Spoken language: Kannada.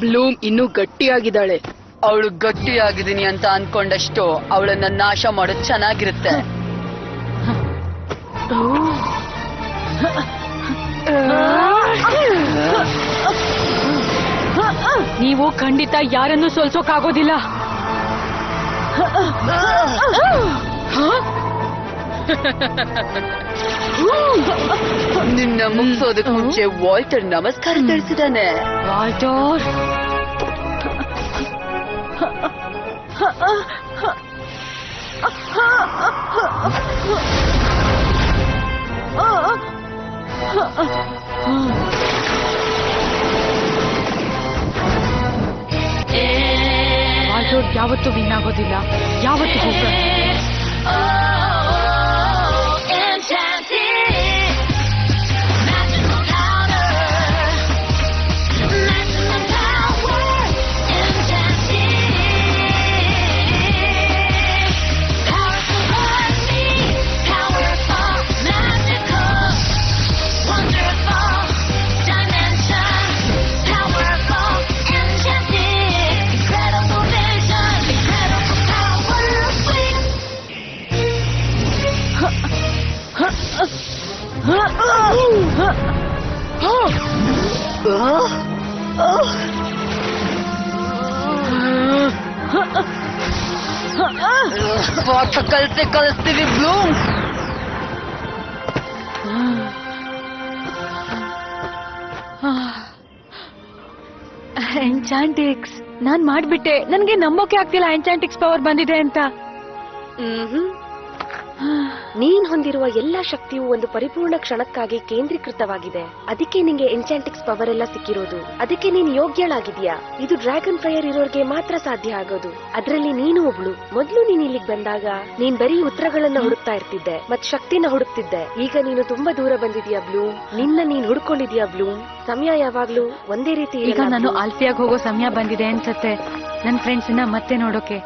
ಬ್ಲೂಮ್ ಇನ್ನೂ ಗಟ್ಟಿಯಾಗಿದ್ದಾಳೆ. ಅವಳು ಗಟ್ಟಿಯಾಗಿದ್ದೀನಿ ಅಂತ ಅನ್ಕೊಂಡಷ್ಟು ಅವಳನ್ನ ನಾಶ ಮಾಡೋದು ಚೆನ್ನಾಗಿರುತ್ತೆ. ನೀವು ಖಂಡಿತ ಯಾರನ್ನು ಸೋಲ್ಸೋಕಾಗೋದಿಲ್ಲ. ನಿನ್ನ ಮುಗಿಸೋದಕ್ಕೆ ಮುಂಚೆ ವಾಲ್ಟರ್ ನಮಸ್ಕಾರ ತಿಳಿಸಿದಾನೆ. ವಾಲ್ಟರ್, ವಾಲ್ಟರ್ ಯಾವತ್ತೂ ವಿನ್ ಆಗೋದಿಲ್ಲ, ಯಾವತ್ತೂ ಹೋಗ. ಪಾಠ ಕಲಿಸ್ತೀವಿ ಬ್ಲೂಮ್. ಎನ್ಚಾಂಟಿಕ್ಸ್ ನಾನ್ ಮಾಡ್ಬಿಟ್ಟೆ. ನನ್ಗೆ ನಂಬೋಕೆ ಆಗ್ತಿಲ್ಲ ಎನ್ಚಾಂಟಿಕ್ಸ್ ಪವರ್ ಬಂದಿದೆ ಅಂತ. ನೀನ್ ಹೊಂದಿರುವ ಎಲ್ಲಾ ಶಕ್ತಿಯು ಒಂದು ಪರಿಪೂರ್ಣ ಕ್ಷಣಕ್ಕಾಗಿ ಕೇಂದ್ರೀಕೃತವಾಗಿದೆ. ಅದಕ್ಕೆ ನಿಂಗೆ ಎನ್ಚಾಂಟಿಕ್ಸ್ ಪವರ್ ಎಲ್ಲ ಸಿಕ್ಕಿರೋದು. ಅದಕ್ಕೆ ನೀನ್ ಯೋಗ್ಯಳಾಗಿದ್ಯಾ. ಇದು ಡ್ರ್ಯಾಗನ್ ಫೈರ್ ಇರೋರ್ಗೆ ಮಾತ್ರ ಸಾಧ್ಯ ಆಗೋದು. ಅದ್ರಲ್ಲಿ ನೀನು ಒಬ್ಳು. ಮೊದ್ಲು ನೀನ್ ಇಲ್ಲಿಗೆ ಬಂದಾಗ ನೀನ್ ಬರೀ ಉತ್ತರಗಳನ್ನ ಹುಡುಕ್ತಾ ಇರ್ತಿದ್ದೆ, ಮತ್ ಶಕ್ತಿನ ಹುಡುಕ್ತಿದ್ದೆ. ಈಗ ನೀನು ತುಂಬಾ ದೂರ ಬಂದಿದ್ಯಾ ಬ್ಲೂಮ್. ನಿನ್ನ ನೀನ್ ಹುಡ್ಕೊಂಡಿದ್ಯಾ ಬ್ಲೂಮ್. ಸಮಯ ಯಾವಾಗ್ಲೂ ಒಂದೇ ರೀತಿ. ಈಗ ನಾನು ಆಲ್ಫಿಯಾಗ್ ಹೋಗೋ ಸಮಯ ಬಂದಿದೆ ಅನ್ಸತ್ತೆ. ನನ್ ಫ್ರೆಂಡ್ಸ್ ಮತ್ತೆ ನೋಡೋಕೆ.